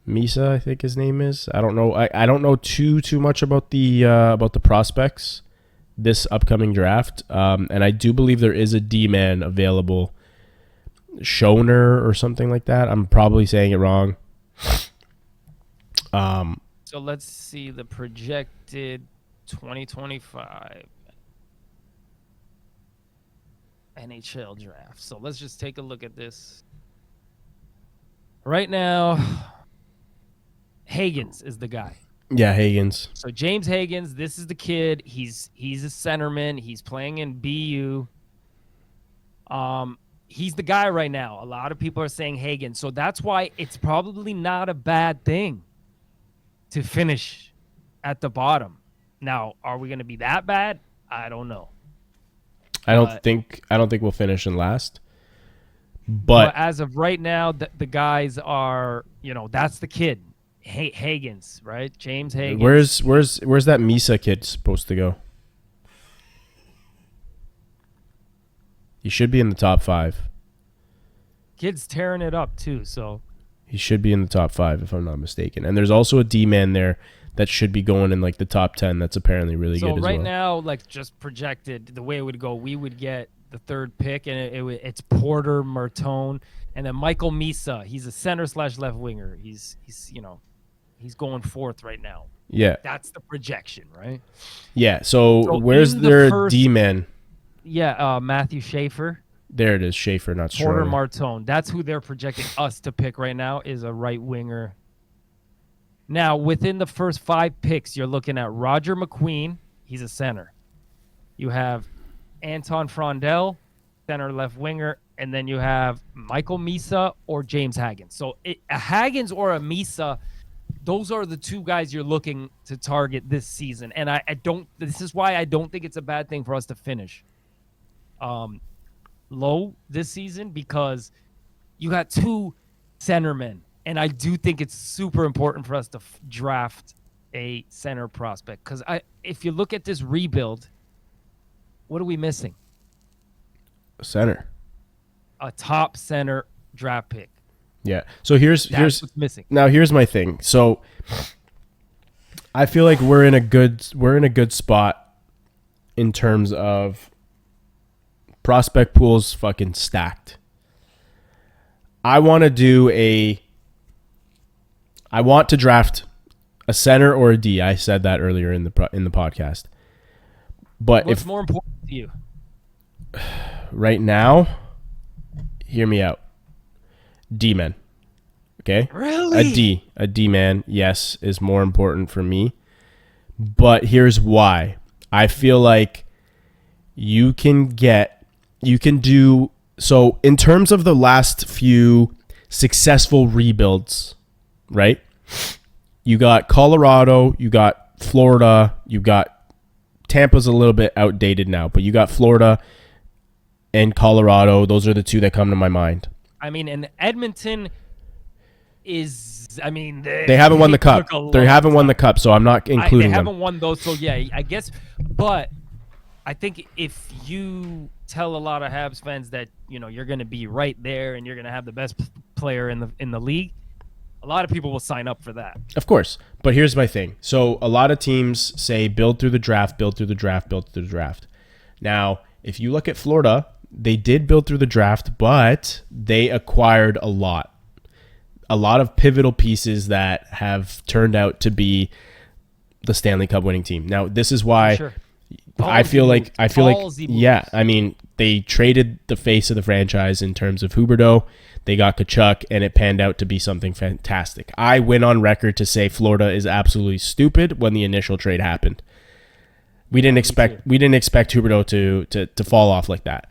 I think his name is. I don't know. I don't know too much about the prospects this upcoming draft. And I do believe there is a D-man available Schoner or something like that. I'm probably saying it wrong. So let's see the projected 2025 NHL draft. So let's just take a look at this. Right now, Hagens is the guy. Yeah, Hagens. So James Hagens, this is the kid. He's a centerman. He's playing in BU. He's the guy right now. A lot of people are saying Hagens. So that's why it's probably not a bad thing to finish at the bottom. Now, are we going to be that bad? I don't know. I don't think we'll finish in last. But as of right now, the guys are, that's the kid. Hagens, right? James Hagens. Where's that Misa kid supposed to go? He should be in the top 5. Kid's tearing it up too, so he should be in the top 5 if I'm not mistaken. And there's also a D-man there that should be going in like the top 10. That's apparently really good as well. So right now, like just projected, the way it would go, we would get the 3rd pick, and it's Porter Martone, and then Michael Misa. He's a center/left winger. He's going 4th right now. Yeah, that's the projection, right? Yeah. So where's their D-man? Yeah, Matthew Schaefer. There it is, Schaefer, not Porter Schroeder. Martone. That's who they're projecting us to pick right now, is a right winger. Now, within the first 5 picks, you're looking at Roger McQueen. He's a center. You have Anton Frondel, center/left winger, and then you have Michael Misa or James Hagens. So a Hagens or a Misa, those are the 2 guys you're looking to target this season. And I don't. This is why I don't think it's a bad thing for us to finish low this season, because you got 2 centermen, and I do think it's super important for us to draft a center prospect. Because if you look at this rebuild, what are we missing? A center. A top center draft pick. Yeah. So here's what's missing. Now here's my thing. So I feel like we're in a good spot in terms of prospect pool's fucking stacked. I want to draft a center or a D. I said that earlier in the podcast. But what's more important to you right now? Hear me out. D-man. Okay? Really? A D-man, yes, is more important for me. But here's why. I feel like you can do so in terms of the last few successful rebuilds, right? You got Colorado, you got Florida, you got Tampa's a little bit outdated now, but you got Florida and Colorado. Those are the 2 that come to my mind. I mean, and Edmonton is, they haven't won the cup. They haven't won the cup, so I'm not including them. They haven't won those, so yeah, I guess. But I think if you tell a lot of Habs fans that you're going to be right there and you're going to have the best player in the league, a lot of people will sign up for that. Of course, but here's my thing. So a lot of teams say build through the draft, build through the draft, build through the draft. Now, if you look at Florida, they did build through the draft, but they acquired a lot of pivotal pieces that have turned out to be the Stanley Cup winning team. Now, this is why I feel like yeah, they traded the face of the franchise in terms of Huberdeau. They got Kachuk, and it panned out to be something fantastic. I went on record to say Florida is absolutely stupid when the initial trade happened. We didn't expect Huberdeau to fall off like that.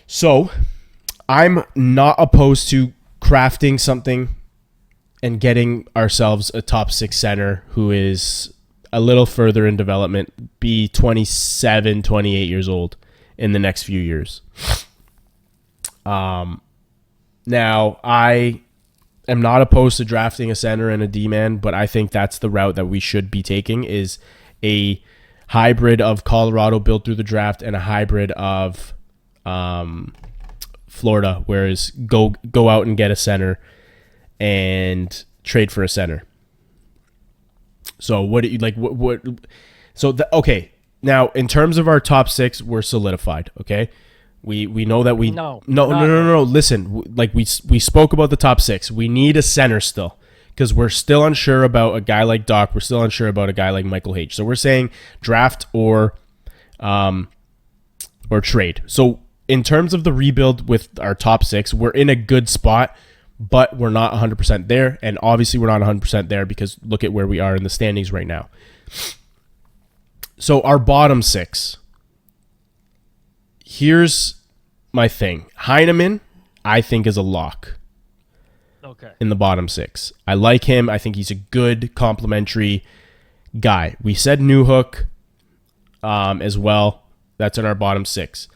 So I'm not opposed to crafting something and getting ourselves a top 6 center who is a little further in development, be 27, 28 years old in the next few years. Now, I am not opposed to drafting a center and a D-man, but I think that's the route that we should be taking, is a hybrid of Colorado built through the draft and a hybrid of Florida, whereas go out and get a center and trade for a center. So what do you like? Okay. Now, in terms of our top 6, we're solidified. Okay, We know that we No, no. Listen, like we spoke about the top 6. We need a center still because we're still unsure about a guy like Doc. We're still unsure about a guy like Michael H. So we're saying draft or trade. So in terms of the rebuild with our top 6, we're in a good spot, but we're not 100% there. And obviously we're not 100% there because look at where we are in the standings right now. So our bottom 6. Here's my thing. Heineman, I think, is a lock. Okay. In the bottom 6. I like him. I think he's a good complementary guy. We said Newhook as well. That's in our bottom 6.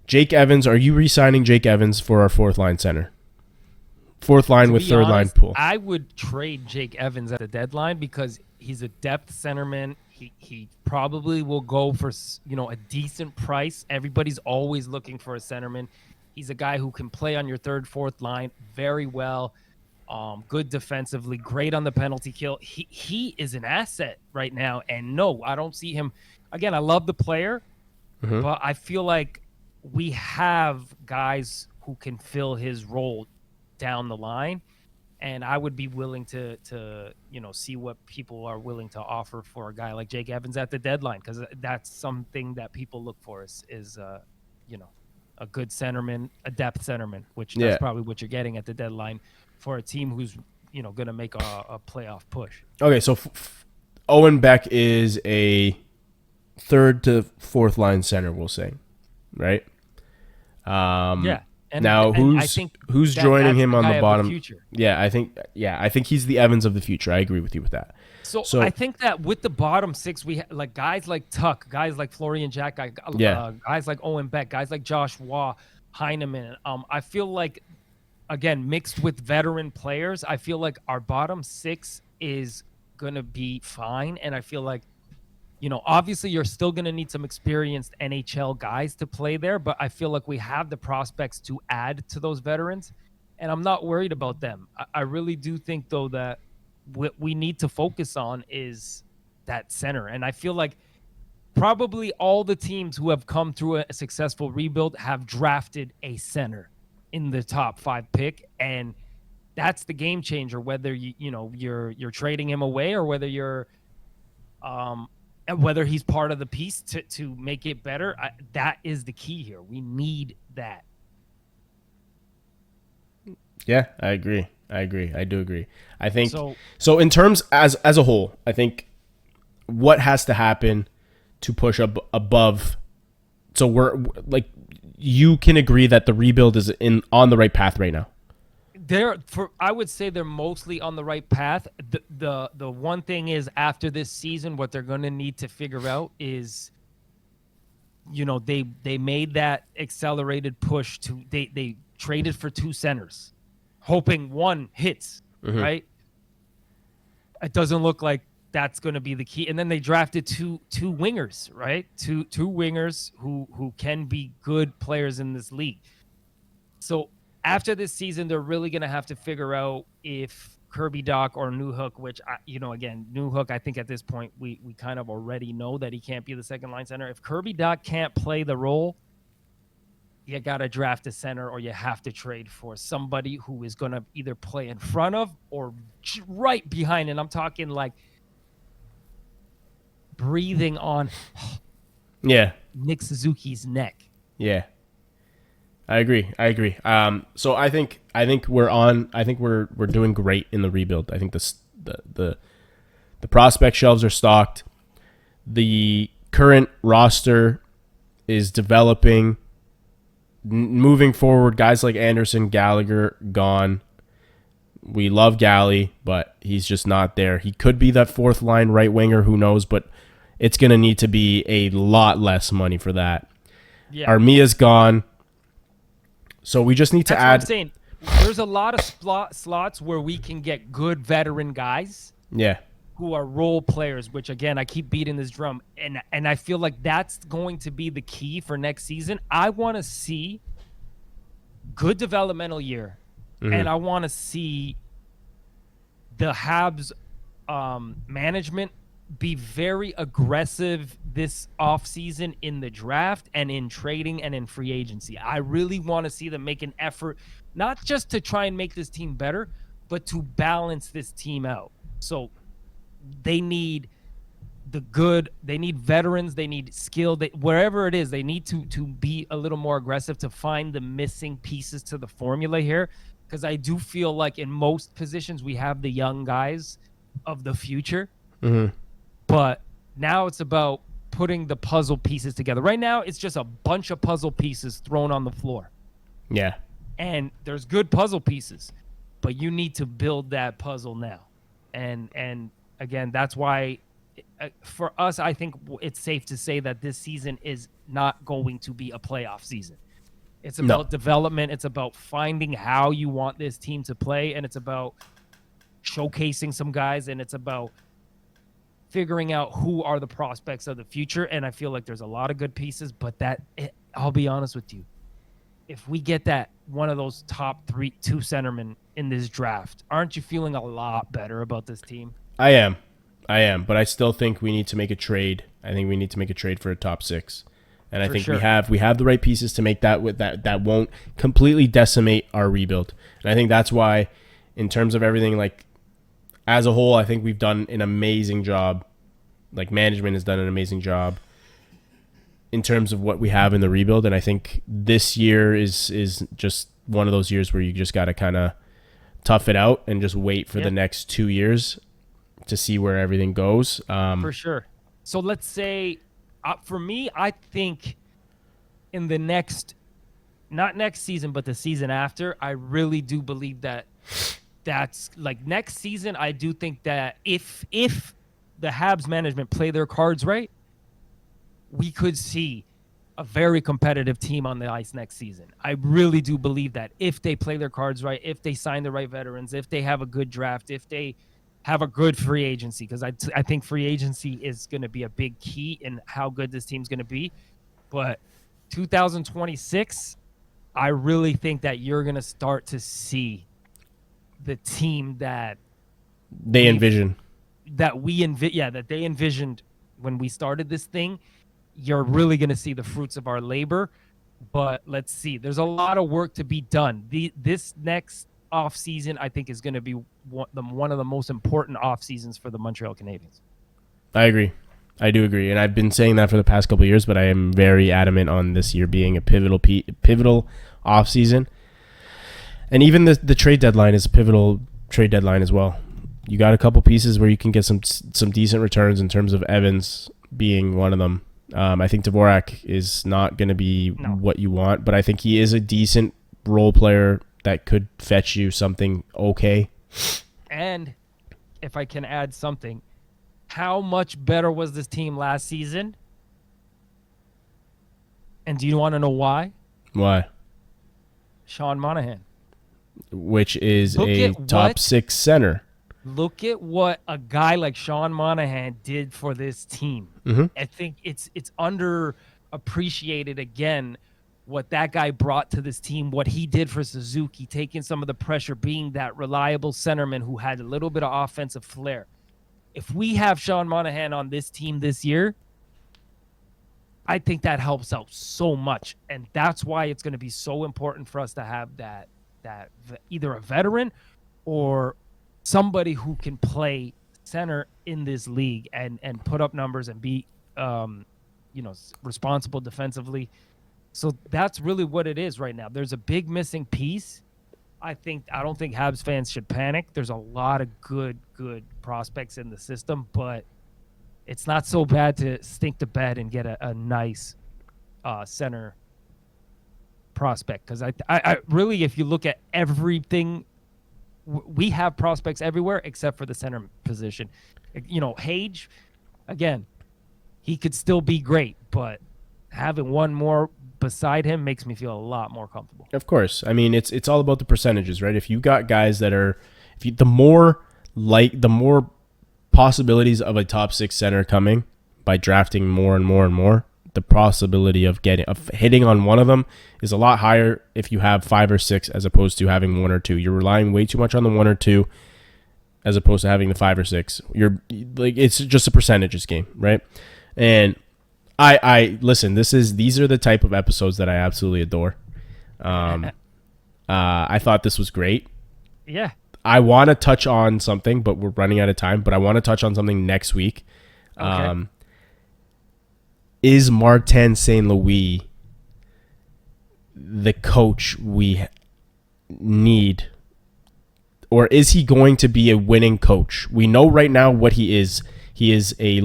Jake Evans, are you re-signing Jake Evans for our 4th line center? 4th line with 3rd line pool. I would trade Jake Evans at the deadline because he's a depth centerman. He probably will go for, a decent price. Everybody's always looking for a centerman. He's a guy who can play on your 3rd, 4th line very well. Good defensively, great on the penalty kill. He is an asset right now. And no, I don't see him. Again, I love the player, but I feel like we have guys who can fill his role down the line. And I would be willing to see what people are willing to offer for a guy like Jake Evans at the deadline, because that's something that people look for is a good centerman, a depth centerman, which that's probably what you're getting at the deadline for a team who's going to make a playoff push. Okay, so Owen Beck is a 3rd to 4th line center, we'll say, right? Yeah. Who's joining him on the bottom? I think he's the Evans of the future. I agree with you with that. So I think that with the bottom 6, we like guys like Tuck, guys like Florian Jack, guys like Owen Beck, guys like Josh Waugh, Heineman. I feel like, again, mixed with veteran players, I feel like our bottom 6 is gonna be fine, and I feel like, obviously you're still going to need some experienced NHL guys to play there, but I feel like we have the prospects to add to those veterans, and I'm not worried about them. I really do think, though, that what we need to focus on is that center. And I feel like probably all the teams who have come through a successful rebuild have drafted a center in the top 5 pick, and that's the game changer, whether you're trading him away or whether you're and whether he's part of the piece to make it better. That is the key here. We need that. Yeah, I agree. I do agree. I think so in terms as a whole, I think what has to happen to push up above. So we're like, you can agree that the rebuild is on the right path right now. I would say they're mostly on the right path. The one thing is, after this season, what they're going to need to figure out is, they made that accelerated push to they traded for 2 centers, hoping one hits, right? It doesn't look like that's going to be the key. And then they drafted two wingers, right? Two wingers who can be good players in this league. So after this season, they're really going to have to figure out if Kirby Dach or Newhook, which, again, Newhook, I think at this point, we kind of already know that he can't be the 2nd line center. If Kirby Dach can't play the role, you got to draft a center, or you have to trade for somebody who is going to either play in front of or right behind. And I'm talking like breathing on Nick Suzuki's neck. Yeah. I agree. So I think we're doing great in the rebuild. I think the prospect shelves are stocked. The current roster is developing. Moving forward, guys like Anderson, Gallagher, gone. We love Gally, but he's just not there. He could be that 4th line right winger, who knows, but it's going to need to be a lot less money for that. Yeah. Armia's gone. So we just need to add. What I'm saying. There's a lot of slots where we can get good veteran guys. Yeah. Who are role players, which, again, I keep beating this drum. And I feel like that's going to be the key for next season. I want to see good developmental year. And I want to see the Habs management be very aggressive this offseason in the draft and in trading and in free agency. I really want to see them make an effort, not just to try and make this team better, but to balance this team out. So they need they need veterans, they need skill, wherever it is, they need to be a little more aggressive to find the missing pieces to the formula here. Because I do feel like in most positions we have the young guys of the future. Mm-hmm. But now it's about putting the puzzle pieces together. Right now, it's just a bunch of puzzle pieces thrown on the floor. Yeah. And there's good puzzle pieces, but you need to build that puzzle now. And again, that's why for us, I think it's safe to say that this season is not going to be a playoff season. It's about development. It's about finding how you want this team to play, and it's about showcasing some guys, and it's about figuring out who are the prospects of the future. And I feel like there's a lot of good pieces, but I'll be honest with you. If we get that one of those top 2 centermen in this draft, aren't you feeling a lot better about this team? I am, but I still think we need to make a trade. I think we need to make a trade for a top 6. And I think we have the right pieces to make that won't completely decimate our rebuild. And I think that's why, in terms of everything, like as a whole, I think we've done an amazing job. Like management has done an amazing job in terms of what we have in the rebuild. And I think this year is just one of those years where you just got to kind of tough it out and just wait for the next 2 years to see where everything goes. For sure. So let's say, for me, I think in the not next season, but the season after, I really do believe that's like next season. I do think that if the Habs management play their cards right, we could see a very competitive team on the ice next season. I really do believe that if they play their cards right, if they sign the right veterans, if they have a good draft, if they have a good free agency, because I think free agency is going to be a big key in how good this team's going to be. But 2026, I really think that you're going to start to see the team that they envision. That they envisioned when we started this thing. You're really going to see the fruits of our labor. But let's see. There's a lot of work to be done. This next off season, I think, is going to be one of the most important off seasons for the Montreal Canadiens. I agree. I do agree, and I've been saying that for the past couple of years. But I am very adamant on this year being a pivotal off season, and even the trade deadline is a pivotal trade deadline as well. You got a couple pieces where you can get some decent returns in terms of Evans being one of them. I think Dvorak is not going to be what you want, but I think he is a decent role player that could fetch you something okay. And if I can add something, how much better was this team last season? And do you want to know why? Why? Sean Monahan. Which is a top 6 center. Look at what a guy like Sean Monahan did for this team. Mm-hmm. I think it's underappreciated again what that guy brought to this team, what he did for Suzuki, taking some of the pressure, being that reliable centerman who had a little bit of offensive flair. If we have Sean Monahan on this team this year, I think that helps out so much. And that's why it's going to be so important for us to have that either a veteran or somebody who can play center in this league and put up numbers and be responsible defensively. So that's really what it is right now. There's a big missing piece. I don't think Habs fans should panic. There's a lot of good prospects in the system, but it's not so bad to stink to bed and get a nice center prospect. Because I really, if you look at everything, we have prospects everywhere except for the center position. Hage, again, he could still be great, but having one more beside him makes me feel a lot more comfortable. Of course. I mean, it's all about the percentages, right? If you got guys that are, the more possibilities of a top 6 center coming by drafting more and more and more, the possibility of hitting on one of them is a lot higher if you have 5 or 6 as opposed to having 1 or 2. You're relying way too much on the 1 or 2. as opposed to having the 5 or 6. You're like, it's just a percentages game, right? And I listen. These are the type of episodes that I absolutely adore. I thought this was great. Yeah. I want to touch on something, but we're running out of time. But I want to touch on something next week. Okay. Is Martin St. Louis the coach we need? Or is he going to be a winning coach? We know right now what he is. He's a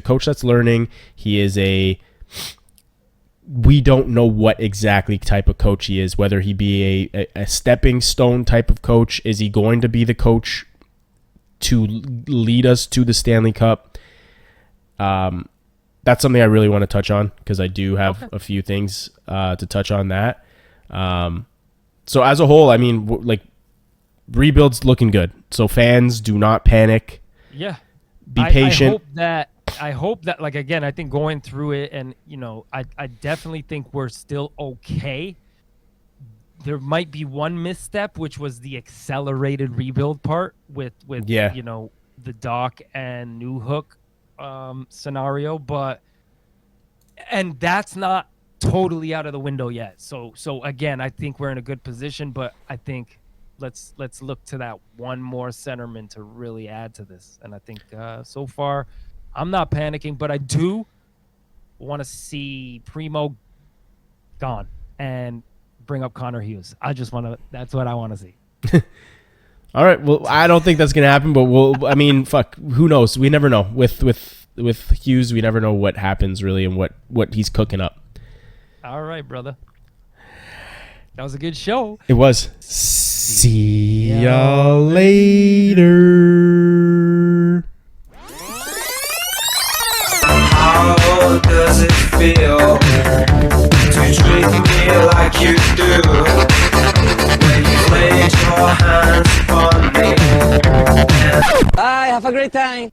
coach that's learning. We don't know what exactly type of coach he is, whether he be a stepping stone type of coach. Is he going to be the coach to lead us to the Stanley Cup? That's something I really want to touch on because I do have a few things to touch on that. So as a whole, I mean, like, rebuild's looking good. So fans, do not panic. Yeah. Be patient. I hope that, like, again, I think going through it, and, you know, I definitely think we're still okay. There might be one misstep, which was the accelerated rebuild part with you know, the Doc and New Hook scenario, and that's not totally out of the window yet. So again, I think we're in a good position, but I think let's look to that one more centerman to really add to this. And I think so far, I'm not panicking, but I do want to see Primo gone and bring up Connor Hughes. That's what I want to see. All right. Well, I don't think that's going to happen, but I mean, fuck, who knows? We never know. With Hughes, we never know what happens really and what he's cooking up. All right, brother. That was a good show. It was. See ya later. How does it feel to treat me like you do? When you laid your hands upon me. Bye, have a great time.